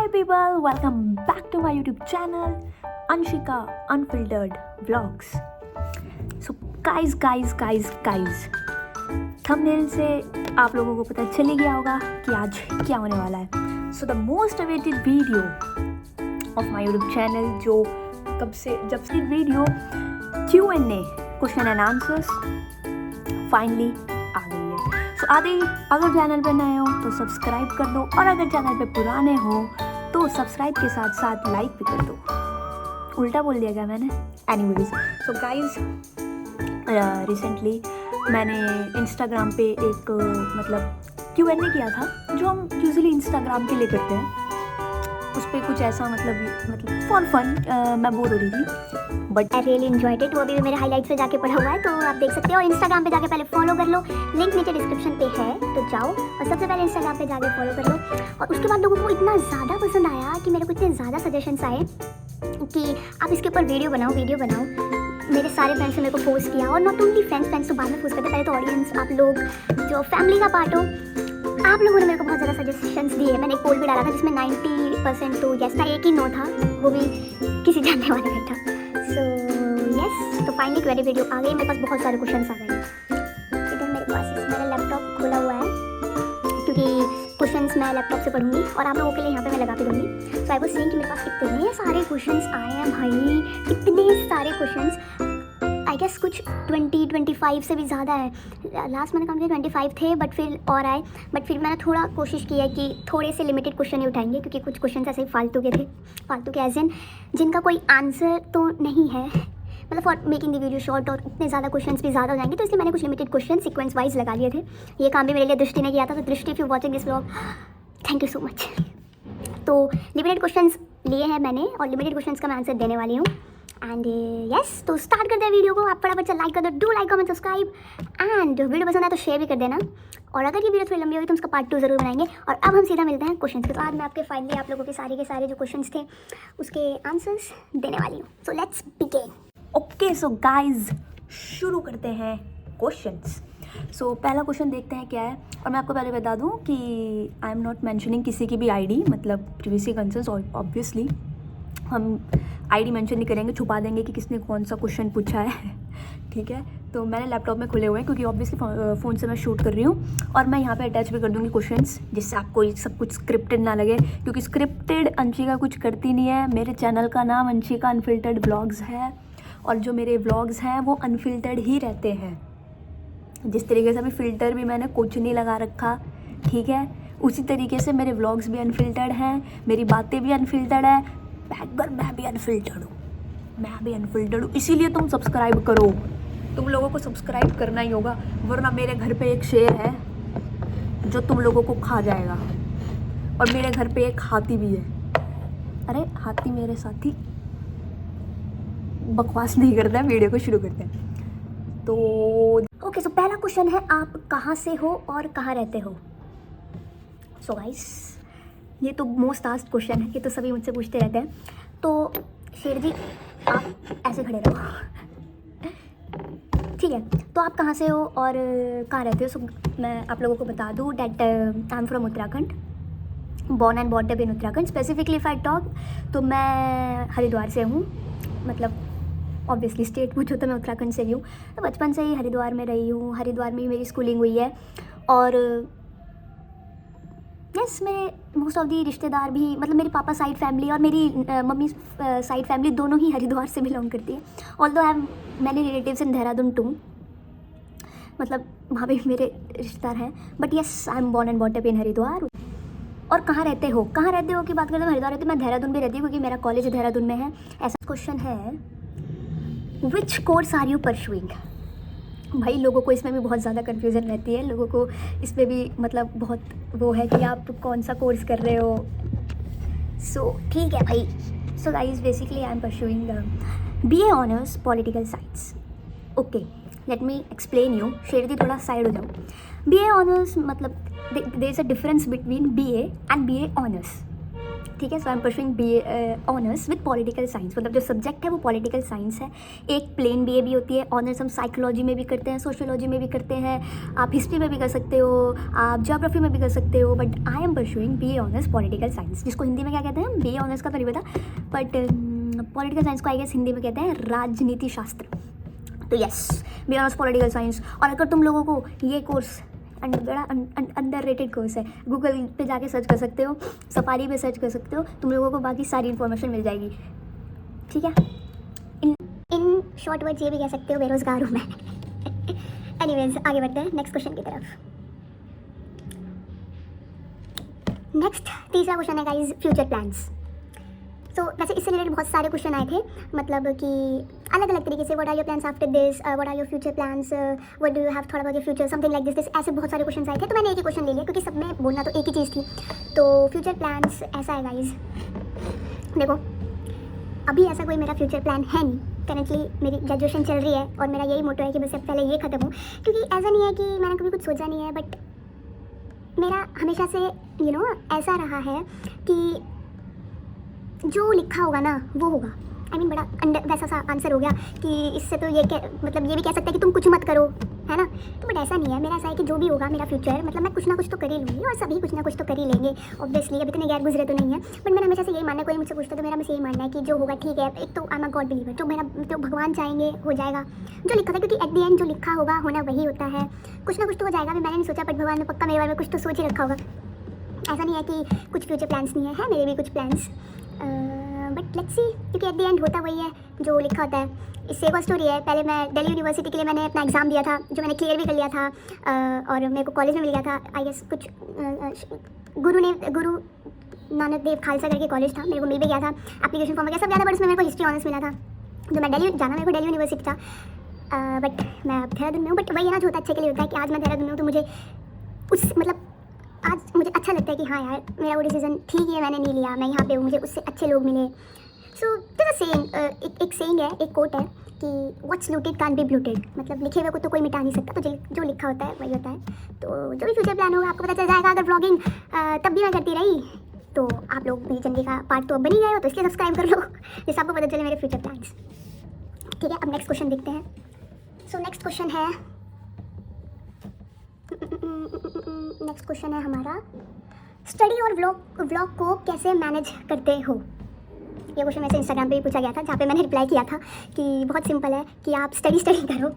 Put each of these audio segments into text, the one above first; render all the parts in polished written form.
Hi people, welcome back to my YouTube channel Anshika Unfiltered Vlogs. So guys, thumbnail से आप लोगों को पता चल ही गया होगा कि आज क्या होने वाला है. So the most awaited video of my YouTube channel जो जब से video Q&A question and answers finally आ गई है. सो अगर चैनल पर नए हो तो सब्सक्राइब कर दो, और अगर चैनल पे पुराने हो तो सब्सक्राइब के साथ साथ लाइक भी कर दो. उल्टा बोल दिया क्या मैंने? एनीवेज, सो गाइज रिसेंटली मैंने इंस्टाग्राम पे एक Q&A किया था जो हम यूजुअली इंस्टाग्राम के लिए करते हैं. उस पर कुछ ऐसा मतलब फॉर फन मैं बोर हो रही थी, but I really enjoyed it. वो भी मेरे हाइलाइट्स पे जाके पढ़ा हुआ है तो आप देख सकते हो. इंस्टाग्राम पे जाके पहले फॉलो कर लो, लिंक नीचे डिस्क्रिप्शन पे है, तो जाओ और सबसे पहले इंस्टाग्राम पे जाके फॉलो कर लो. और उसके बाद लोगों को इतना ज़्यादा पसंद आया कि मेरे को इतने ज़्यादा सजेशंस आए कि आप इसके ऊपर वीडियो बनाओ. मेरे सारे फ्रेंड्स ने मेरे को पोस्ट किया, और नॉट ओनली फ्रेंड्स तो बाद में पोस्ट करते, पहले तो ऑडियंस, आप लोग जो फैमिली का पार्ट हो, आप लोगों ने मेरे को बहुत ज़्यादा सजेशंस दिए. मैंने एक पोल भी डाला था जिसमें 90% तो यस था, एक ही नो था, वो भी किसी जानने वाले का था. सो यस, तो फाइनली क्वेरी वीडियो आ गई. मेरे पास बहुत सारे क्वेश्चंस आ गए. इधर मेरे पास मेरा लैपटॉप खुला हुआ है क्योंकि क्वेश्चंस मैं लैपटॉप से पढ़ूंगी और आप लोगों के लिए यहाँ पे मैं लगा के दूँगी. सो आई वाज सेइंग कि मेरे पास इतने सारे क्वेश्चंस आए हैं भाई, इतने सारे क्वेश्चंस. आई गेस कुछ 20-25 से भी ज़्यादा है. लास्ट मैंने काउंट किया 25 थे, बट फिर और आए. बट फिर मैंने थोड़ा कोशिश की है कि थोड़े से लिमिटेड क्वेश्चन ही उठाएंगे, क्योंकि कुछ क्वेश्चन ऐसे ही फालतू के थे. फालतू के एज इन जिनका कोई आंसर तो नहीं है, मतलब for making the video short, और इतने ज़्यादा क्वेश्चंस भी ज़्यादा हो जाएंगे, तो इसलिए मैंने कुछ लिमिटेड क्वेश्चन सीक्वेंस वाइज लगा लिए थे. ये काम भी मेरे लिए दृष्टि ने किया था, तो दृष्टि, if you watching this vlog, thank you so much. तो लिमिटेड क्वेश्चंस लिए हैं मैंने, और लिमिटेड क्वेश्चंस का मैं आंसर देने वाली हूँ. एंड यस, तो स्टार्ट करते हैं वीडियो को. आप फटाफट से लाइक कर दो, do like, comment, subscribe, and video पसंद आए तो शेयर भी कर देना. और अगर ये वीडियो थोड़ी लंबी होगी तो उसका पार्ट 2 ज़रूर बनाएंगे. और अब हम सीधा मिलते हैं क्वेश्चन के. तो आज मैं आपके फाइनली आप लोगों के सारे जो क्वेश्चंस थे उसके आंसर्स देने वाली हूँ. So let's begin. Okay, so guys शुरू करते हैं क्वेश्चंस. सो पहला क्वेश्चन देखते हैं क्या है. और मैं आपको पहले बता दूं कि आई एम नॉट मेंशनिंग किसी की भी आईडी, मतलब प्रीवियसली कंसर्न्स. ऑब्वियसली हम आईडी मेंशन नहीं करेंगे, छुपा देंगे कि किसने कौन सा क्वेश्चन पूछा है. ठीक है, तो मैंने लैपटॉप में खुले हुए हैं क्योंकि ऑब्वियसली फ़ोन से मैं शूट कर रही हूँ. और मैं यहाँ पे अटैच भी कर दूँगी क्वेश्चंस, जिससे आपको ये सब कुछ स्क्रिप्टेड ना लगे, क्योंकि स्क्रिप्टेड अंशिका कुछ करती नहीं है. मेरे चैनल का नाम अंशिका अनफिल्टर्ड व्लॉग्स है, और जो मेरे व्लॉग्स हैं वो अनफिल्टर्ड ही रहते हैं. जिस तरीके से अभी फ़िल्टर भी मैंने कुछ नहीं लगा रखा, ठीक है, उसी तरीके से मेरे व्लॉग्स भी अनफिल्टर्ड हैं, मेरी बातें भी अनफिल्टर्ड है. बैकग्राउंड मैं भी अनफिल्टर्ड हूँ. इसीलिए तुम सब्सक्राइब करो. तुम लोगों को सब्सक्राइब करना ही होगा, वरना मेरे घर पे एक शेर है जो तुम लोगों को खा जाएगा, और मेरे घर पे एक हाथी भी है. अरे हाथी मेरे साथी. बकवास नहीं करता है, वीडियो को शुरू करते हैं. तो ओके, सो पहला क्वेश्चन है, आप कहाँ से हो और कहाँ रहते हो? सो गाइस, ये तो मोस्ट आस्क्ड क्वेश्चन है, ये तो सभी मुझसे पूछते रहते हैं. तो शेर जी, आप ऐसे खड़े रहो, ठीक है. तो आप कहाँ से हो और कहाँ रहते हो? सो मैं आप लोगों को बता दूँ that I am from Uttarakhand, born and brought up in Uttarakhand. Specifically if I talk, तो मैं हरिद्वार से हूँ. मतलब ऑब्वियसली स्टेट पूछो तो मैं उत्तराखंड से ही हूँ. तो बचपन से ही हरिद्वार में रही हूँ, हरिद्वार में ही मेरी स्कूलिंग हुई है. और यस, मेरे मोस्ट ऑफ दी रिश्तेदार भी, मतलब मेरे पापा साइड फैमिली और मेरी मम्मी साइड फैमिली दोनों ही हरिद्वार से बिलोंग करती है. Although I have many relatives in Dehradun too, मतलब वहाँ पे मेरे रिश्तेदार हैं. But yes, I am born and brought up in Haridwar. और कहाँ रहते हो की बात करते हैं. हरिद्वार रहती हूँ, मैं देहरादून भी रहती हूँ क्योंकि मेरा कॉलेज देहरादून में है. ऐसा क्वेश्चन है, which course are you pursuing? भाई लोगों को इसमें भी बहुत ज़्यादा कन्फ्यूज़न रहती है. लोगों को इसमें भी मतलब बहुत वो है कि आप कौन सा कोर्स कर रहे हो. सो ठीक है भाई. So guys, basically I am pursuing BA honours political science. Okay, let me explain you. शेरदी थोड़ा साइड हो जाओ. BA ऑनर्स मतलब there is a difference between BA and BA honours. ठीक है। So I am pursuing BA honours with political science, मतलब जो subject है वो पॉलिटिकल साइंस है। एक प्लेन BA भी होती है, ऑनर्स हम साइकोलॉजी में भी करते हैं, सोशियोलॉजी में भी करते हैं, आप हिस्ट्री में भी कर सकते हो, आप ज्योग्राफी में भी कर सकते हो, but I am pursuing BA honours political science, जिसको हिंदी में क्या कहते हैं, BA ऑनर्स का तो नहीं पता, बट पॉलिटिकल साइंस को आई गेस हिंदी में कहते हैं राजनीति शास्त्र। तो yes, BA honours political science. और अगर तुम लोगों को ये कोर्स बड़ा अंडररेटेड कोर्स है, गूगल पे जाके सर्च कर सकते हो, सफारी पे सर्च कर सकते हो, तुम लोगों को बाकी सारी इन्फॉर्मेशन मिल जाएगी, ठीक है। इन शॉर्ट वर्ड्स ये भी कह सकते हो बेरोजगार हूँ मैं। एनीवेज आगे बढ़ते हैं नेक्स्ट क्वेश्चन की तरफ। नेक्स्ट तीसरा क्वेश्चन है गाइस, फ्यूचर प्लान्स। तो वैसे इससे रिलेटेड बहुत सारे क्वेश्चन आए थे, मतलब कि अलग अलग तरीके से, what are your plans after this, what are your future plans, what do you have thought about your future, something like this, ऐसे बहुत सारे क्वेश्चन आए थे। तो मैंने एक ही क्वेश्चन ले लिया क्योंकि सब में बोलना तो एक ही चीज़ थी। तो फ्यूचर प्लान्स ऐसा है गाइज, देखो अभी ऐसा कोई मेरा फ्यूचर प्लान है नहीं। करेंटली मेरी ग्रेजुएशन चल रही है और मेरा यही मोटो है कि बस अब पहले ये ख़त्म हो, क्योंकि ऐसा नहीं है कि मैंने कभी कुछ सोचा नहीं है, बट मेरा हमेशा से ऐसा रहा है कि जो लिखा होगा ना वो होगा। आई मीन बड़ा वैसा सा आंसर हो गया कि इससे तो ये मतलब ये भी कह सकते हैं कि तुम कुछ मत करो, है ना। तो बट ऐसा नहीं है, मेरा ऐसा है कि जो भी होगा मेरा फ्यूचर, मतलब मैं कुछ ना कुछ तो कर ही लूँगी, और सभी कुछ ना कुछ तो कर ही लेंगे ऑब्वियसली। अभी इतने गैर गुजरे तो नहीं है, बट मेरा हमेशा से यही मानना है, कोई मुझसे पूछता तो मेरा हमेशा यही मानना है कि जो होगा ठीक है। एक तो I am a God believer, जो भगवान चाहेंगे हो जाएगा, जो लिखा था, क्योंकि एट द एंड जो लिखा होगा होना वही होता है। कुछ ना कुछ तो हो जाएगा, मैंने नहीं सोचा, बट भगवान ने पक्का मेरे बारे में कुछ तो सोच ही रखा होगा। ऐसा नहीं है कि कुछ फ्यूचर प्लान्स नहीं है मेरे भी कुछ प्लान्स, बट लेट्स सी, क्योंकि एट द एंड होता वही है जो लिखा होता है। इससे एक और स्टोरी है, पहले मैं दिल्ली यूनिवर्सिटी के लिए मैंने अपना एग्ज़ाम दिया था, जो मैंने क्लियर भी कर लिया था, और मेरे को कॉलेज में मिल गया था। आई गेस कुछ गुरु नानक देव खालसा करके कॉलेज था, मेरे को मिल भी गया था, एप्लीकेशन फॉर्म वगैरह सब ज़्यादा, बट उसमें मेरे को हिस्ट्री ऑनर्स मिला था। तो मैं दिल्ली जाना, मेरे को दिल्ली यूनिवर्सिटी था, बट मैं अब देहरादून में हूँ। बट वही है ना, जो होता है अच्छे के लिए होता है, कि आज मैं देहरादून में हूँ तो मुझे आज मुझे अच्छा लगता है कि हाँ यार मेरा वो डिसीजन ठीक है, मैंने नहीं लिया, मैं यहाँ पे हूँ, मुझे उससे अच्छे लोग मिले। सो दिस सेइंग, एक सेइंग है, एक कोट है कि व्हाट्स लूटेड कांट बी ब्लूटेड, मतलब लिखे हुए को तो कोई मिटा नहीं सकता, तो जो लिखा होता है वही होता है। तो जो भी फ्यूचर प्लान होगा आपको पता चल जाएगा। अगर ब्लॉगिंग तब भी मैं करती रही तो आप लोग मेरी ज़िंदगी का पार्ट तो अब बन ही गए हो, तो इसलिए सब्सक्राइब कर लो जिससे आपको पता चले मेरे फ्यूचर प्लान्स, ठीक है। अब नेक्स्ट क्वेश्चन देखते हैं। सो नेक्स्ट क्वेश्चन है हमारा, स्टडी और व्लॉग को कैसे मैनेज करते हो। ये क्वेश्चन मेरे से इंस्टाग्राम पे भी पूछा गया था, जहाँ पे मैंने रिप्लाई किया था कि बहुत सिंपल है कि आप स्टडी करो,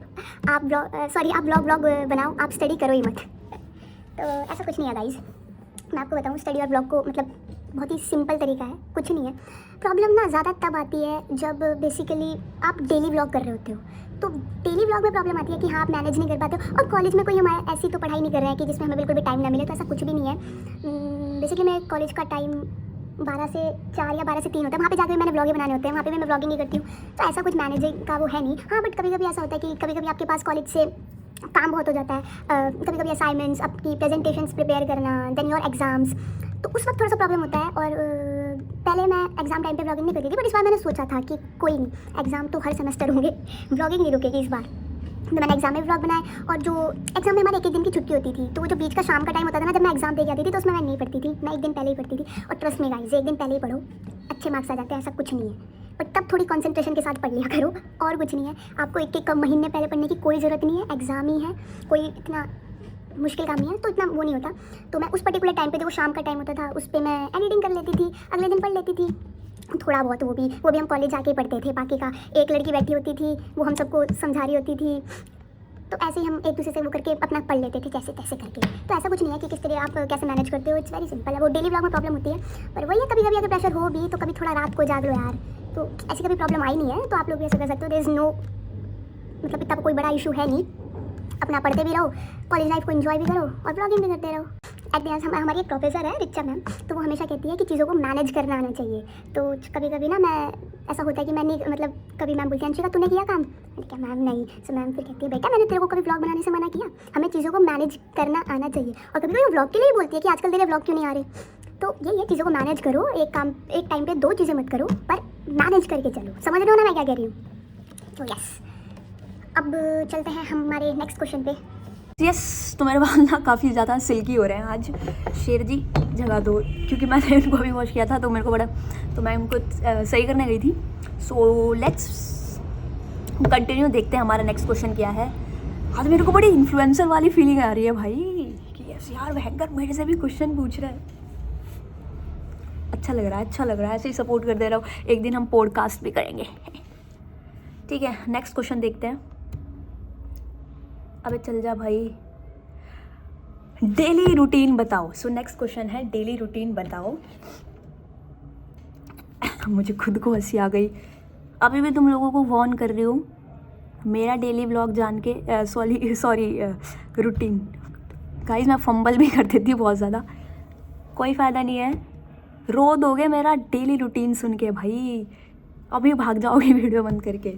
आप ब्लॉग बनाओ, आप स्टडी करो ही मत। तो ऐसा कुछ नहीं है गाइज, मैं आपको बताऊँ, स्टडी और ब्लॉग को मतलब बहुत ही सिंपल तरीका है, कुछ नहीं है। प्रॉब्लम ना ज़्यादा तब आती है जब बेसिकली आप डेली व्लॉग कर रहे होते हो, तो डेली व्लॉग में प्रॉब्लम आती है कि हाँ आप मैनेज नहीं कर पाते हो। और कॉलेज में कोई हमारे ऐसी तो पढ़ाई नहीं कर रहे हैं कि जिसमें हमें बिल्कुल भी टाइम ना मिले, तो ऐसा कुछ भी नहीं है। बेसिकली मेरे कॉलेज का टाइम 12 से 4 या 12 से 3 होता है, वहाँ पे जाकर मैंने व्लॉग बनाने होते हैं, वहाँ पे मैं व्लॉगिंग नहीं करती हूँ, तो ऐसा कुछ मैनेजिंग का वो है नहीं। हाँ बट कभी कभी ऐसा होता है कि कभी कभी आपके पास कॉलेज से काम बहुत हो जाता है, कभी कभी असाइनमेंट्स, आपकी प्रेजेंटेशंस प्रिपेयर करना, देन योर एग्जाम्स, तो उस वक्त थोड़ा सा प्रॉब्लम होता है। और पहले मैं एग्जाम टाइम पे व्लॉगिंग नहीं करती थी, बट इस बार मैंने सोचा था कि कोई नहीं, एग्ज़ाम तो हर सेमेस्टर होंगे, व्लॉगिंग नहीं रुकेगी इस बार। तो मैंने एग्जाम में व्लॉग बनाए, और जो एग्जाम में हमारे एक दिन की छुट्टी होती थी, तो वो जो बीच का शाम का टाइम होता था ना, जब मैं एग्जाम दे के आती थी, तो उसमें मैं नहीं पढ़ती थी, मैं एक दिन पहले ही पढ़ती थी। और ट्रस्ट में गाइस, एक दिन पहले ही पढ़ो, अच्छे मार्क्स आ जाते हैं, ऐसा कुछ नहीं है, बट तब थोड़ी कंसंट्रेशन के साथ पढ़ लिया करो, और कुछ नहीं है। आपको एक महीने पहले पढ़ने की कोई ज़रूरत नहीं है, एग्ज़ाम ही है, कोई इतना मुश्किल काम नहीं है, तो इतना वो नहीं होता। तो मैं उस पर्टिकुलर टाइम पे, जो शाम का टाइम होता था, उस पर मैं एडिटिंग कर लेती थी, अगले दिन पढ़ लेती थी थोड़ा बहुत। वो भी हम कॉलेज जाके पढ़ते थे, बाकी का एक लड़की बैठी होती थी, वो हम सबको समझा रही होती थी, तो ऐसे ही हम एक दूसरे से वो करके अपना पढ़ लेते थे, जैसे तैसे करके। तो ऐसा कुछ नहीं है कि किस तरह आप कैसे मैनेज करते हो, इट्स वेरी सिंपल है। वो डेली व्लॉग में प्रॉब्लम होती है, पर वही है, कभी कभी अगर प्रेशर हो भी तो कभी थोड़ा रात को जाग लो यार, तो ऐसी कभी प्रॉब्लम आई नहीं है, तो आप लोग भी ऐसा कर सकते हो। देयर इज़ नो, मतलब इतना कोई बड़ा इशू है नहीं, अपना पढ़ते भी रहो, कॉलेज लाइफ को एंजॉय भी करो और ब्लॉगिंग भी करते रहो। एट द एंड हमारी एक प्रोफेसर है रिचा मैम, तो वो हमेशा कहती है कि चीज़ों को मैनेज करना आना चाहिए। तो कभी कभी ना मैं ऐसा होता है कि मैं नहीं, मतलब कभी मैम बोलती है अंशिका तूने किया काम, मैंने क्या मैम नहीं, सो मैम फिर कहती है बेटा मैंने तेरे को कभी व्लॉग बनाने से मना किया, हमें चीज़ों को मैनेज करना आना चाहिए। और कभी कभी वो व्लॉग के लिए बोलती है कि आजकल तेरे व्लॉग क्यों नहीं आ रहे, तो यही है, चीज़ों को मैनेज करो, एक टाइम पे 2 चीज़ें मत करो, पर मैनेज करके चलो। समझ रहे हो ना मैं क्या कह रही हूँ। तो यस, अब चलते हैं हमारे नेक्स्ट क्वेश्चन पे। यस, तो मेरे बाल ना काफ़ी ज़्यादा सिल्की हो रहे हैं आज। शेर जी जगा दो, क्योंकि मैंने इनको अभी वॉश किया था तो मेरे को बड़ा, तो मैं इनको सही करने गई थी। सो लेट्स कंटिन्यू, देखते हैं हमारा नेक्स्ट क्वेश्चन क्या है। आज मेरे को बड़ी इन्फ्लुएंसर वाली फीलिंग आ रही है भाई कि यस यार भयंकर मेरे से भी क्वेश्चन पूछ रहा है। अच्छा लग रहा है, अच्छा लग रहा है, ऐसे ही सपोर्ट कर दे रहा हूँ। एक दिन हम पॉडकास्ट भी करेंगे, ठीक है। नेक्स्ट क्वेश्चन देखते हैं। अबे चल जा भाई। डेली रूटीन बताओ। सो नेक्स्ट क्वेश्चन है डेली रूटीन बताओ। मुझे खुद को हंसी आ गई। अभी भी तुम लोगों को वार्न कर रही हूँ, मेरा डेली व्लॉग जान के सॉरी रूटीन गाइस, मैं फंबल भी कर देती हूँ बहुत ज़्यादा, कोई फ़ायदा नहीं है। रो दोगे मेरा डेली रूटीन सुन के भाई, अभी भाग जाओगे वीडियो बंद करके।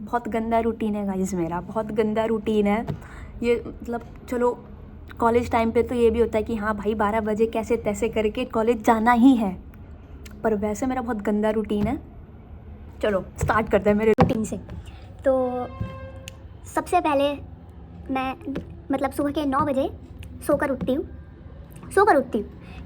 बहुत गंदा रूटीन है गाइस मेरा, बहुत गंदा रूटीन है ये। मतलब चलो कॉलेज टाइम पे तो ये भी होता है कि हाँ भाई 12 बजे कैसे तैसे करके कॉलेज जाना ही है, पर वैसे मेरा बहुत गंदा रूटीन है। चलो स्टार्ट करते हैं मेरे रूटीन से। तो सबसे पहले मैं मतलब सुबह के 9 बजे सोकर उठती हूँ,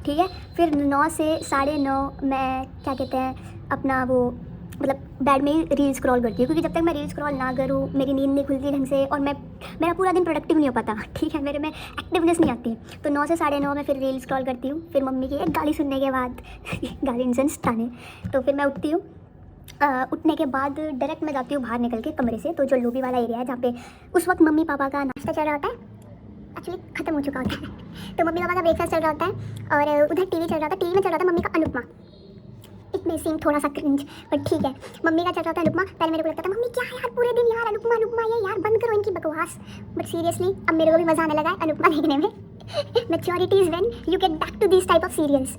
ठीक है। फिर 9 से 9:30 मैं क्या कहते हैं अपना वो मतलब बेड में ही रील स्क्रॉल करती हूँ, क्योंकि जब तक मैं रील स्क्रॉल ना करूँ मेरी नींद नहीं खुलती ढंग से और मेरा पूरा दिन प्रोडक्टिव नहीं हो पाता, ठीक है, मेरे में एक्टिवनेस नहीं आती। तो 9 से 9:30 मैं फिर रील स्क्रॉल करती हूँ। फिर मम्मी की एक गाली सुनने के बाद गाली इंसेंस ताने, तो फिर मैं उठती हूँ। उठने के बाद डायरेक्ट मैं जाती हूँ बाहर निकल के कमरे से, तो जो लॉबी वाला एरिया है जहाँ पे उस वक्त मम्मी पापा का नाश्ता चल रहा होता है, एक्चुअली ख़त्म हो चुका होता है। तो मम्मी पापा का ब्रेकफास्ट चल रहा होता है और उधर टीवी चल रहा था, टीवी में चल रहा था मम्मी का अनुपमा। इट मे सीम थोड़ा सा क्रिंज, बट ठीक है, मम्मी का चल रहा था अनुपमा। पहले मेरे को लगता था मम्मी क्या यार पूरे दिन यार अनुपमा ये यार बंद करो इनकी बकवास, बट सीरियसली अब मेरे को भी मज़ा आने लगा है अनुपमा देखने में। Maturity is when you get back to this type of serials,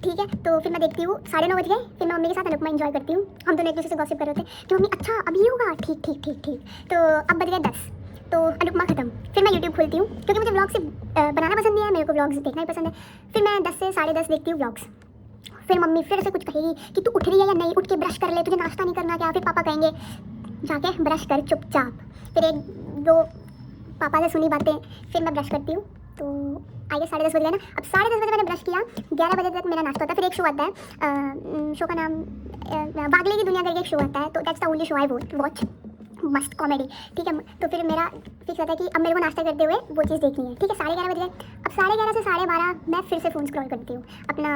ठीक है। तो फिर मैं देखती हूँ 9:30 बज गए, फिर मैं मम्मी के साथ अनुपमा एंजॉय करती हूँ। हम दोनों एक दूसरे से गॉसिप कर रहे थे कि मम्मी अच्छा अभी होगा, ठीक। तो अब बज गए 10, तो अनुपमा खत्म। फिर मैं यूट्यूब खोलती हूँ, क्योंकि मुझे व्लॉग से बनाना पसंद नहीं है, मेरे को व्लॉग्स देखना ही पसंद है। फिर मैं 10 से 10:30 देखती हूँ व्लॉग्स। फिर मम्मी फिर से कुछ कहेगी कि तू उठ रही है या नहीं, उठ के ब्रश कर ले, तुझे नाश्ता नहीं करना क्या। फिर पापा कहेंगे जाके ब्रश कर चुपचाप। फिर 1-2 पापा से सुनी बातें, फिर मैं ब्रश करती हूँ। तो आई गेस 10:30 बज गए ना। अब 10:30 बजे मैंने ब्रश किया, 11 बजे तक मेरा नाश्ता होता है। फिर एक शो आता है, शो का नाम बागले की दुनिया करके एक शो आता है, तो that's the only show I watch, मस्त कॉमेडी, ठीक है। तो फिर मेरा फिक्स होता है कि अब मेरे को नाश्ता करते हुए वो चीज़ देखनी है, ठीक है। 11:30 बज गए। अब 11:30 से 12:30 मैं फिर से फ़ोन स्क्रॉल करती हूँ, अपना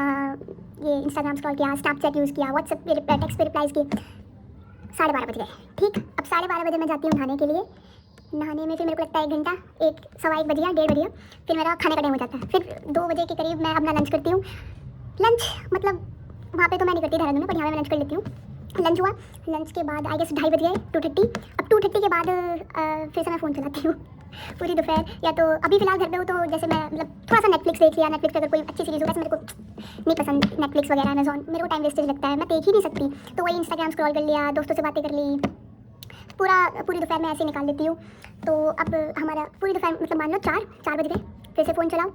ये इंस्टाग्राम स्क्रॉल किया, स्नैपचैट यूज़ किया, व्हाट्सएप पे टेक्स्ट पे रिप्लाईज़ किए। 12:30 बज गए, ठीक। अब 12:30 बजे मैं जाती हूँ नहाने के लिए। नहाने में फिर मेरे को लगता है 1 घंटा, 1-1:15 बज गया, 1:30 बज गया। फिर मेरा खाने का टाइम हो जाता है। फिर 2 बजे के करीब मैं अपना लंच करती हूँ। लंच मतलब वहाँ पे तो मैं नहीं करती देहरादून में, पर यहाँ मैं लंच कर लेती हूँ। लंच हुआ, लंच के बाद आई गेस 2:30 बज गए, 2:30। अब 2:30 के बाद फिर से मैं फ़ोन चलाती हूँ पूरी दोपहर। या तो अभी फ़िलहाल घर पे हूँ तो जैसे मैं मतलब थोड़ा सा नेटफ्लिक्स देख लिया। नेटफ्लिक्स पे अगर कोई अच्छी सीरीज़ होगा, मेरे को नहीं पसंद नेटफ्लिक्स वगैरह, अमेजॉन, मेरे को टाइम वेस्टेज लगता है, मैं देख ही नहीं सकती। तो वही इंस्टाग्राम स्क्रॉल कर लिया, दोस्तों से बातें कर ली, पूरी दोपहर में ऐसे निकाल लेती हूँ। तो अब हमारा पूरी दोपहर मतलब मान लो 4 बज गए, फिर से फ़ोन चलाओ।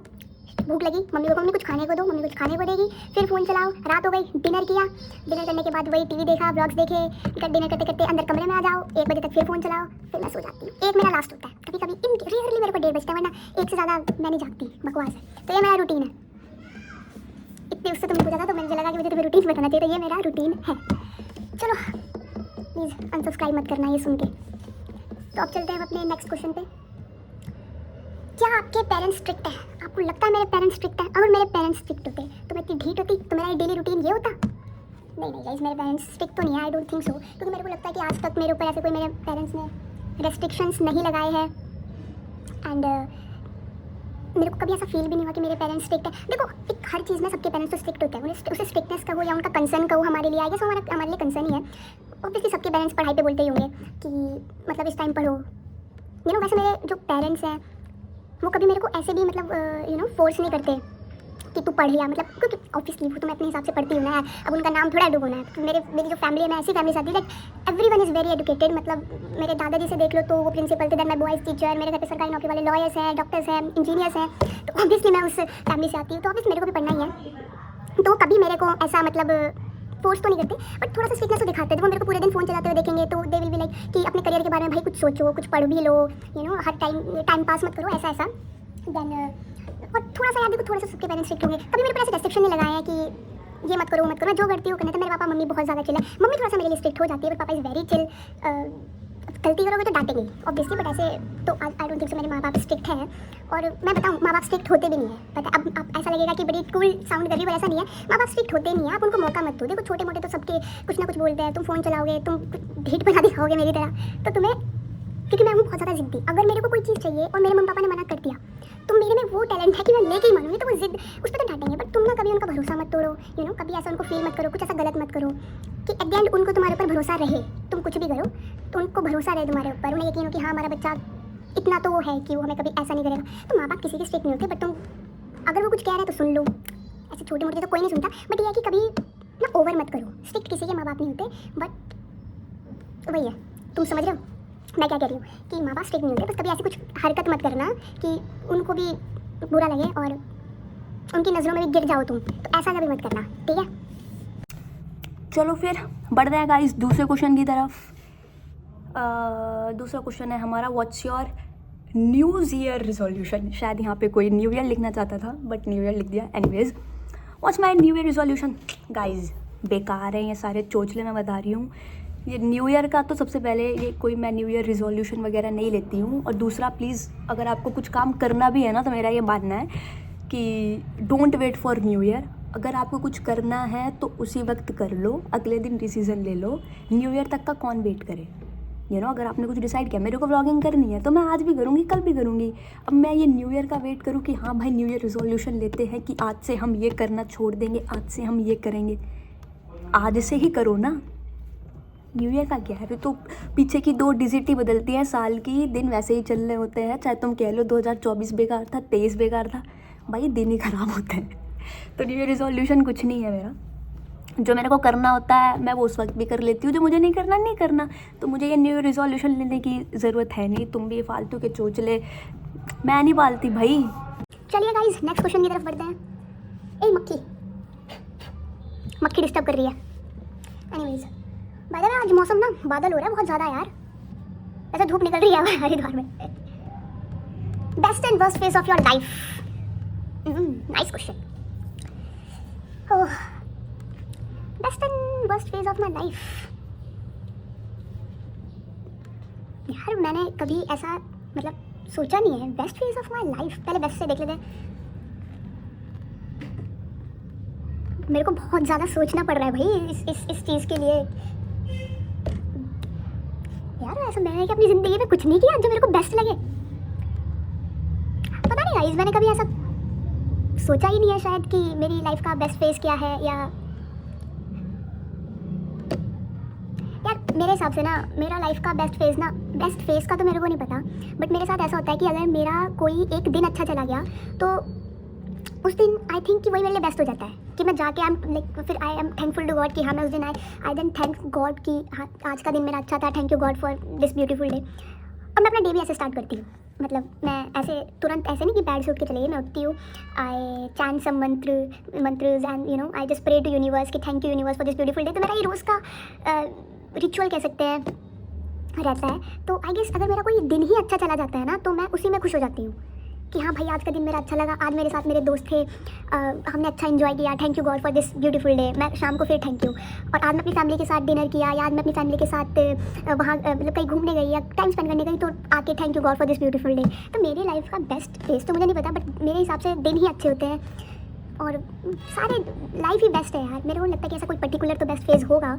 भूख लगी, मम्मी को कुछ खाने को दो, मम्मी कुछ खाने को देगी। फिर फ़ोन चलाओ, रात हो गई, डिनर किया, डिनर करने के बाद वही टीवी देखा, व्लॉग्स देखे। डिनर करते करते अंदर कमरे में आ जाओ, 1 बजे तक फिर फ़ोन चलाओ, फिर मैं सो जाती हूँ। 1 मेरा लास्ट होता है, कभी कभी रेयरली मेरे को 1:30 बजता है, वरना 1 से ज़्यादा मैं नहीं जागती, बकवास है। तो ये मेरा रूटीन है। इतने उससे तुमने पूछा था तो मुझे लगा कि मुझे तुम्हें रूटीन बताना चाहिए, तो ये मेरा रूटीन है। चलो प्लीज़ अनसब्सक्राइब मत करना ये सुन के। तो अब चलते हैं अपने नेक्स्ट क्वेश्चन पे। क्या आपके पेरेंट्स स्ट्रिक्ट है? आपको लगता है मेरे पेरेंट्स स्ट्रिक्ट है? अगर मेरे पेरेंट्स स्ट्रिक्ट होते तो मैं इतनी ढीठ होती, तो मेरा डेली रूटीन ये होता? नहीं गाइस, मेरे पेरेंट्स स्ट्रिक्ट तो नहीं है, आई डोंट थिंक सो। क्योंकि मेरे को लगता है कि आज तक मेरे ऊपर ऐसे कोई मेरे पेरेंट्स ने रेस्ट्रिक्शंस नहीं लगाए हैं। एंड मेरे को कभी ऐसा फील भी नहीं हुआ कि मेरे पेरेंट्स स्ट्रिक्ट है। देखो एक हर चीज़ में सबके पेरेंट्स तो स्ट्रिक्ट होते हैं, उसे स्ट्रिक्टनेस कहो या उनका कंसर्न कहो हमारे लिए, आई गेस हमारे लिए कंसर्न ही है। ऑब्वियसली सबके पेरेंट्स पढ़ाई पे बोलते ही होंगे कि मतलब इस टाइम पढ़ो। वैसे मेरे जो पेरेंट्स हैं वो कभी मेरे को ऐसे भी मतलब फोर्स नहीं करते कि तू पढ़ लिया, मतलब क्योंकि ऑब्वियसली वो तो मैं अपने हिसाब से पढ़ती हूँ ना। अब उनका नाम थोड़ा डुबोना है। तो मेरी जो फैमिली है, मैं ऐसी फैमिली से आती हूँ like everyone is very educated. मतलब मेरे दादाजी से देख लो तो वो प्रिंसिपल थे, देन मैं बॉयज़ टीचर, मेरे घर पे सरकारी नौकरी वाले लॉयर्स हैं, डॉक्टर्स हैं, इंजीनियर्स हैं। तो ऑब्वियसली मैं उस फैमिली से आती हूँ, तो ऑब्वियसली मेरे को भी पढ़ना ही है। तो कभी मेरे को ऐसा मतलब फोर्स तो नहीं करते, बट थोड़ा सा स्ट्रिक्टनेस तो दिखाते हैं। जब वो मेरे को पूरे दिन फ़ोन चलाते हुए देखेंगे तो दे विल बी लाइक कि अपने करियर के बारे में भाई कुछ सोचो, कुछ पढ़ भी लो, यू नो, हर टाइम पास मत करो, ऐसा देन और थोड़ा सा यार देखो, थोड़ा सा सबके पेरेंट्स स्ट्रिक्ट होंगे। कभी मेरे को ऐसे रेस्ट्रिक्शन नहीं लगाया है कि ये मत करो मत करो, मैं जो करती हूँ करने। तो मेरे पापा मम्मी बहुत ज़्यादा चिल है, मम्मी थोड़ा सा मेरे लिए स्ट्रिक्ट हो जाती है, बट पापा इज़ वेरी चिल। गलती करोगे तो डांटेंगे ऑब्वियसली, बट ऐसे तो आई डोंट थिंक सो मेरे माँ बाप स्ट्रिक्ट है। और मैं बताऊँ, माँ बाप स्ट्रिक्ट होते भी नहीं है, पता है। अब ऐसा लगेगा कि बड़ी कूल साउंड कर रही है, पर ऐसा नहीं है। माँ बाप स्ट्रिक्ट होते नहीं है, आप उनको मौका मत दो। देखो छोटे मोटे तो सबके कुछ ना कुछ बोलते हैं, तुम फ़ोन चलाओगे, तुम ढीठ बना दिखाओगे मेरी तरह, तो तुम्हें, क्योंकि मैं हूँ बहुत ज़्यादा जिद्दी, अगर मेरे को कोई चीज़ चाहिए और मेरे मम्मी पापा ने मना कर दिया तो मेरे में वो टैलेंट है कि मैं लेके ही मानूंगी, तो वो जिद उस पर तो डांटेंगे, बट तुम ना कभी उनका भरोसा मत तोड़ो, यू नो, कभी ऐसा उनको फील मत करो, कुछ ऐसा गलत मत करो कि एट द एंड उनको तुम्हारे ऊपर भरोसा रहे। तुम कुछ भी करो तो उनको भरोसा रहे तुम्हारे ऊपर, उन्हें यकीन हो कि हाँ हमारा बच्चा इतना तो है कि वो हमें कभी ऐसा नहीं करेगा। तो माँ बाप किसी के स्ट्रिक्ट नहीं होते, बट तुम अगर वो कुछ कह रहे हैं तो सुन लो। ऐसे छोटे मोटे तो कोई नहीं सुनता, बट ये है कि कभी ना ओवर मत करो। स्ट्रिक्ट किसी के माँ बाप नहीं होते, बट वही है, तुम समझ रहे हो मैं क्या कह रही हूँ, कि माँ बाप स्ट्रिक्ट नहीं होते, बस कभी ऐसी कुछ हरकत मत करना कि उनको भी बुरा लगे और उनकी नज़रों में भी गिर जाओ तुम, तो ऐसा कभी मत करना, ठीक है। चलो फिर बढ़ते हैं गाइस दूसरे क्वेश्चन की तरफ। दूसरा क्वेश्चन है हमारा, what's your new year resolution. शायद यहाँ पे कोई न्यू ईयर लिखना चाहता था, बट न्यू ईयर लिख दिया। Anyways, what's my new year resolution. Guys बेकार है ये सारे चोचले, मैं बता रही हूँ। ये न्यू ईयर का तो सबसे पहले ये कोई मैं न्यू ईयर रिजोल्यूशन वगैरह नहीं लेती हूँ। और दूसरा, प्लीज़ अगर आपको कुछ काम करना भी है ना, तो मेरा ये मानना है कि don't wait for new year. अगर आपको कुछ करना है तो उसी वक्त कर लो, अगले दिन डिसीज़न ले लो। न्यू ईयर तक का कौन वेट करे, यू नो। अगर आपने कुछ डिसाइड किया मेरे को व्लॉगिंग करनी है, तो मैं आज भी करूँगी, कल भी करूँगी। अब मैं ये न्यू ईयर का वेट करूँ कि हाँ भाई न्यू ईयर रिजोल्यूशन लेते हैं कि आज से हम ये करना छोड़ देंगे, आज से हम ये करेंगे। आज से ही करो ना, न्यू ईयर का क्या है, तो पीछे की 2 डिजिट ही बदलती हैं साल की, दिन वैसे ही चल रहे होते हैं। चाहे तुम कह लो 2024 बेकार था, 23 बेकार था, भाई दिन ही ख़राब होते हैं। तो न्यू ईयर रिजोल्यूशन कुछ नहीं है मेरा। जो मेरे को करना होता है मैं वो उस वक्त भी कर लेती हूँ, जो मुझे नहीं करना नहीं करना। तो मुझे ये न्यू ईयर रिजोल्यूशन लेने की ज़रूरत है नहीं। तुम भी ये फालतू के चोचले मैं नहीं पालती भाई। चलिए गाइस नेक्स्ट क्वेश्चन की तरफ बढ़ते हैं। ए मक्खी डिस्टर्ब कर रही है। एनीवेज, बाय द वे आज मौसम ना बादल हो रहा है बहुत ज़्यादा यार, ऐसे धूप निकल रही है हरिद्वार में। Best and worst phase of your life. Nice question. Best and worst phase of my life. यार मैंने कभी ऐसा मतलब सोचा नहीं है। Best phase of my life, पहले बेस्ट से देख लेते हैं। मेरे को बहुत ज़्यादा सोचना पड़ रहा है भाई इस चीज़ के लिए। यार ऐसा मैंने कि अपनी ज़िंदगी में कुछ नहीं किया जो मेरे को बेस्ट लगे। पता नहीं गाइस, मैंने कभी ऐसा सोचा ही नहीं है शायद कि मेरी लाइफ का बेस्ट फेज क्या है। या यार मेरे हिसाब से ना मेरा लाइफ का बेस्ट फेज का तो मेरे को नहीं पता, बट मेरे साथ ऐसा होता है कि अगर मेरा कोई एक दिन अच्छा चला गया तो उस दिन आई थिंक कि वही मेरे लिए बेस्ट हो जाता है कि मैं जाके फिर I am thankful to God कि हाँ मैं उस दिन आई देन थैंक गॉड कि हाँ आज का दिन मेरा अच्छा था, thank you God for this beautiful day. और मैं अपना डे भी ऐसे स्टार्ट करती हूँ, मतलब मैं ऐसे तुरंत ऐसे नहीं कि पैड से उठ के चले गई। मैं उठती हूँ, I chant some mantras and you know I just pray to universe कि thank you universe for this beautiful day. तो मेरा ये रोज़ का रिचुअल कह सकते हैं रहता है। तो आई गेस अगर मेरा कोई दिन ही अच्छा चला जाता है ना तो मैं उसी में खुश हो जाती हूँ कि हाँ भाई आज का दिन मेरा अच्छा लगा, आज मेरे साथ मेरे दोस्त थे, हमने अच्छा इन्जॉय किया, thank you God for this beautiful day. मैं शाम को फिर थैंक यू। और आज मैं अपनी फैमिली के साथ डिनर किया, या आज मैं अपनी फैमिली के साथ वहाँ मतलब कहीं घूमने गई या टाइम स्पेंड करने गई, तो आके thank you God for this beautiful day. तो मेरी लाइफ का बेस्ट फेज तो मुझे नहीं पता, बट मेरे हिसाब से दिन ही अच्छे होते हैं और सारे लाइफ ही बेस्ट है यार। मेरे को लगता है कि ऐसा कोई पर्टिकुलर तो बेस्ट फेज होगा।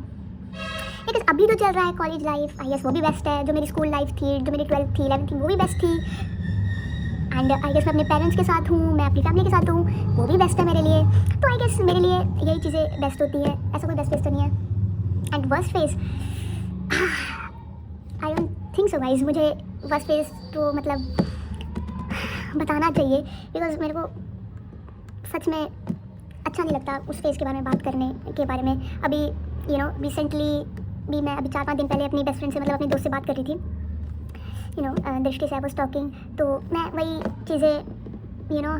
लेकिन अभी जो चल रहा है कॉलेज लाइफ, आई गेस वो भी बेस्ट है। जो मेरी स्कूल लाइफ थी, जो मेरी 12th थी, 11th थी, वो भी बेस्ट थी। एंड आई गेस मैं अपने पेरेंट्स के साथ हूँ, मैं अपनी फैमिली के साथ हूँ, वो भी बेस्ट है मेरे लिए। तो आई गेस मेरे लिए यही चीज़ें बेस्ट होती है, ऐसा कोई बेस्ट फेज तो नहीं है। And worst phase, I don't think so guys. मुझे वर्स्ट फेज तो मतलब बताना चाहिए, बिकॉज मेरे को सच में अच्छा नहीं लगता उस फेज़ के बारे में बात करने के बारे में। अभी यू नो रिसेंटली भी मैं अभी 4-5 दिन पहले अपनी बेस्ट फ्रेंड से मतलब अपने दोस्त से बात कर रही थी, यू नो दृष्टि से आई वाज टॉकिंग। तो मैं वही चीज़ें यू नो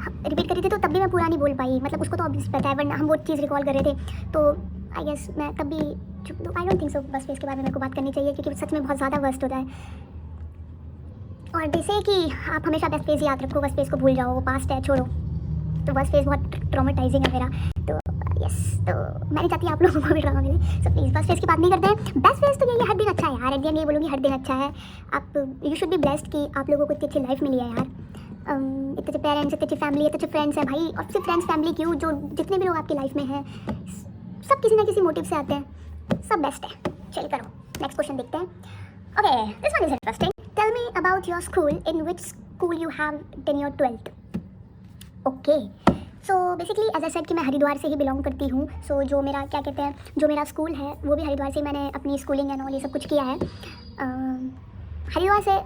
रिपीट कर रही थी तो तब भी मैं पूरा नहीं बोल पाई, मतलब उसको तो ऑब्वियस पता है, वरना हम वो चीज़ रिकॉल कर रहे थे तो आई गेस मैं तब भी आई डोंट थिंक सो बस फेस के बारे में मेरे को बात करनी चाहिए, क्योंकि सच में बहुत ज़्यादा वर्स्ट होता है। और जैसे कि आप हमेशा बेस्ट फेस याद रखो, बस फेस को भूल जाओ, वो पास्ट है, छोड़ो। तो बस फेस बहुत ट्रॉमेटाइजिंग है मेरा, तो यस, तो मैं नहीं चाहती आप लोगों को भी ड्रामा मिले, सो प्लीज़ बस फेस की बात नहीं करते हैं। बेस्ट फेस तो यही हर दिन अच्छा है यार, एट द एंड ये बोलूँगी हर दिन अच्छा है। आप यू शुड बी ब्लेस्ड कि आप लोगों को इतनी अच्छी लाइफ मिली है यार, इतने अच्छे पेरेंट्स, इतनी अच्छी फैमिली, इतने अच्छे फ्रेंड्स हैं भाई। और सिर्फ फ्रेंड्स फैमिली क्यों, जो जितने भी लोग आपकी लाइफ में हैं सब किसी ना किसी मोटिव से आते हैं, सब बेस्ट है। चलिए करो नेक्स्ट क्वेश्चन देखते हैं। Okay, this one is interesting. Tell me about your school, in which school you have done your 12th। Okay, so basically as I said कि मैं हरिद्वार से ही बिलोंग करती हूँ। सो जो मेरा क्या कहते हैं, जो मेरा स्कूल है वो भी हरिद्वार से मैंने अपनी स्कूलिंग एंड ऑल ये सब कुछ किया है। हरिद्वार से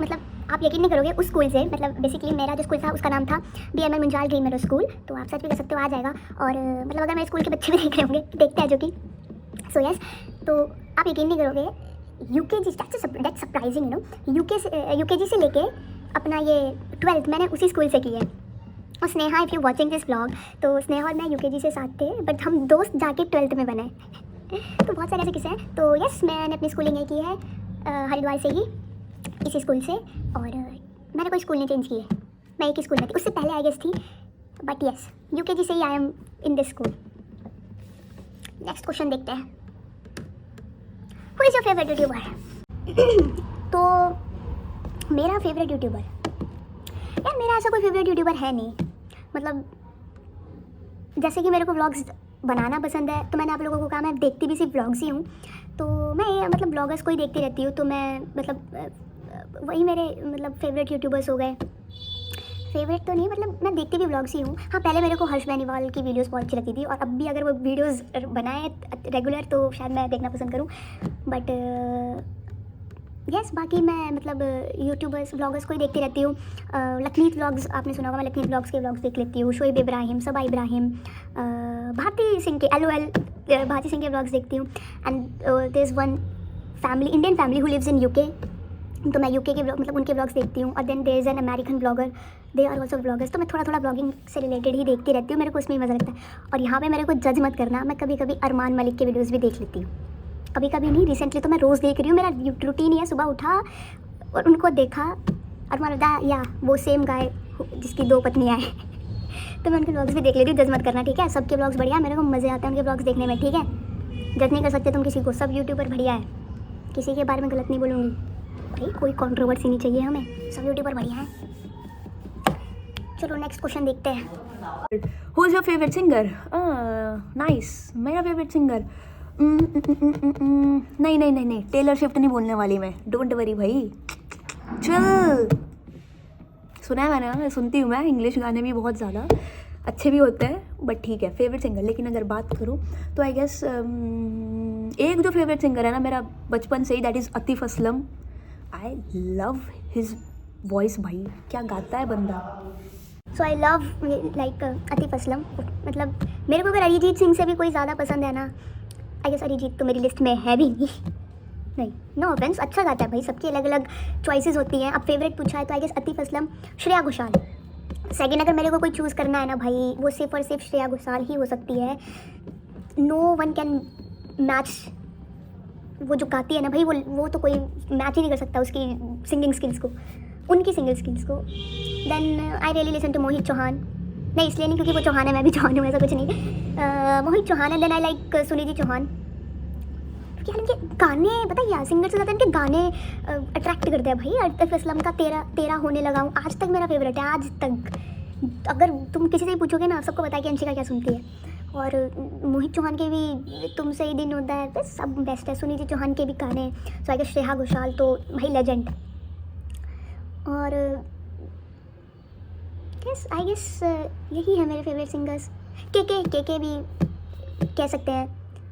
मतलब आप यकीन नहीं करोगे, उस स्कूल से मतलब बेसिकली मेरा जो स्कूल था उसका नाम था BML मुंजाल ग्रीन मेडो स्कूल, तो आप सर्च भी कर सकते हो, आ जाएगा। और मतलब अगर मेरे स्कूल के बच्चे भी देख रहे होंगे, देखते हैं जो कि सो यस, तो आप यकीन नहीं करोगे UKG, that's surprising you know, UKG से लेके अपना ये 12th मैंने उसी स्कूल से की है। और Sneha, if you watching this blog, तो स्नेहा और मैं UKG से साथ थे, बट हम दोस्त जाके 12th में बने। तो बहुत सारे ऐसे किस्से हैं। तो यस, मैंने अपनी स्कूलिंग ये की है हरिद्वार से ही, इसी स्कूल से। और मैंने कोई स्कूल नहीं चेंज की है, मैं एक ही स्कूल में थी, उससे पहले आई गेस थी, बट यस UKG से ही I am in this school. Next question देखते हैं। Who is your favourite YouTuber? तो मेरा फेवरेट यूट्यूबर, यार मेरा ऐसा कोई फेवरेट यूट्यूबर है नहीं। मतलब जैसे कि मेरे को व्लॉग्स बनाना पसंद है, तो मैंने आप लोगों को कहा मैं देखती भी सिर्फ व्लॉग्स ही हूँ, तो मैं मतलब ब्लॉगर्स को ही देखती रहती हूँ। तो मैं मतलब वही मेरे मतलब फेवरेट यूट्यूबर्स हो गए। फेवरेट तो नहीं, मतलब मैं देखती भी व्लॉग्स ही हूँ। हाँ, पहले मेरे को हर्ष बेनीवाल की वीडियोस बहुत अच्छी लगती थी, और अब भी अगर वो वीडियोस बनाए रेगुलर तो शायद मैं देखना पसंद करूँ। बट यस, बाकी मैं मतलब यूट्यूबर्स व्लॉगर्स को ही देखती रहती हूँ। लखनीत व्लॉग्स आपने सुना होगा, मैं लखनीत व्लॉग्स के व्लॉग्स देख लेती हूँ। शोएब इब्राहिम, सबा इब्राहिम, भारती सिंह के LOL भारती सिंह के व्लॉग्स देखती हूँ। And there is one family, Indian family who lives in UK, तो मैं UK के मतलब उनके व्लॉग्स देखती हूँ। और then there is an American blogger, they are also vloggers. तो मैं थोड़ा थोड़ा ब्लॉगिंग से रिलेटेड ही देखती रहती हूँ, मेरे को उसमें ही मज़ा लगता है। और यहाँ पे मेरे को जज मत करना, मैं कभी कभी अरमान मलिक के वीडियोज़ भी देख लेती हूँ, कभी कभी नहीं। रिसेंटली तो मैं रोज़ देख रही हूँ, मेरा रूटीन ही है, सुबह उठा और उनको देखा, अरमान दा या वो सेम गाय जिसकी 2 पत्नियाँ हैं तो मैं उनके व्लॉग्स भी देख लेती हूँ। जज मत करना, ठीक है? सबके व्लॉग्स बढ़िया, मेरे को मज़े आते हैं उनके व्लॉग्स देखने में, ठीक है? जज नहीं कर सकते तुम किसी को, सब यूट्यूबर बढ़िया है, किसी के बारे में गलत नहीं बोलूँगी भाई, कोई कंट्रोवर्सी नहीं चाहिए हमें, सब यूट्यूबर बढ़िया है। चलो नेक्स्ट क्वेश्चन देखते हैं। Who is your favourite singer? Nice, मेरा फेवरेट सिंगर नहीं, टेलर स्विफ्ट नहीं बोलने वाली मैं, डोंट वरी भाई, चल। सुना है मैंने, सुनती हूँ मैं, इंग्लिश गाने भी बहुत ज़्यादा अच्छे भी होते हैं, बट ठीक है फेवरेट सिंगर। लेकिन अगर बात करूँ तो आई गेस एक जो फेवरेट सिंगर है ना मेरा बचपन से ही, that is Atif Aslam. I love his voice भाई, क्या गाता है बंदा। So I love like Atif Aslam. मतलब मेरे को अगर अरिजीत सिंह से भी कोई ज़्यादा पसंद है ना, आई गेस अरिजीत तो मेरी लिस्ट में है भी नहीं, नो ऑफेंस, अच्छा गाता है भाई, सबकी अलग अलग चॉइसेस होती हैं। अब फेवरेट पूछा है तो I guess Atif Aslam, Shreya Ghoshal. Second अगर मेरे को कोई चूज़ करना है ना भाई, वो सिर्फ और सिर्फ श्रेया घोषाल ही हो सकती है। नो वन कैन मैच, वो जो गाती है ना भाई, वो तो कोई मैच ही नहीं कर सकता उसकी सिंगिंग स्किल्स को, उनकी सिंगिंग स्किल्स को। Then I really listen to Mohit Chauhan, नहीं इसलिए नहीं क्योंकि वो चौहान है, मैं भी चौहान हूँ, ऐसा कुछ नहीं। मोहित चौहान है। Then I like Sunidhi Chauhan, क्योंकि यार इनके गाने पता है यार, सिंगर से ज़्यादा इनके गाने अट्रैक्ट करते हैं भाई। आतिफ असलम का तेरा होने लगा हूँ आज तक मेरा फेवरेट है, आज तक। अगर तुम किसी से भी पूछोगे ना, सबको पता है कि अंशिका क्या सुनती है। और मोहित चौहान के भी तुमसे ही दिन होता है, बस सब बेस्ट है। सुनिधि चौहान के भी गाने, सो आई गेस श्रेया घोषाल तो भाई लेजेंड। और आई गेस यही है मेरे फेवरेट सिंगर्स। के भी कह सकते हैं।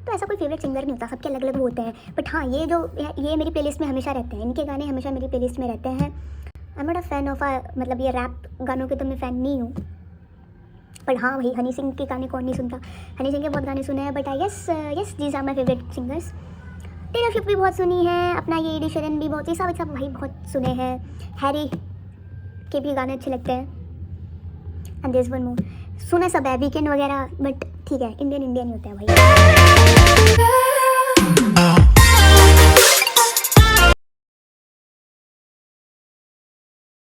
तो ऐसा कोई फेवरेट सिंगर नहीं होता, सबके अलग अलग वो होते हैं। बट हाँ, ये मेरी प्लेलिस्ट में हमेशा रहते हैं, इनके गाने हमेशा मेरी प्लेलिस्ट में रहते हैं। I am not a fan of मतलब ये रैप गानों के तो मैं फ़ैन नहीं हूँ। पर हाँ भाई, हनी सिंह के गाने कौन नहीं सुनता, हनी सिंह के बहुत गाने सुने हैं। But I guess yes these are my favourite singers. Taylor Swift भी बहुत सुनी है, अपना ये एडी शेरन भी बहुत, ये सब भाई बहुत सुने हैं। हैरी के भी गाने अच्छे लगते हैं। And there is one more, सुना सब है वीकेंड वगैरह, बट ठीक है, इंडियन इंडियन ही होता है भाई।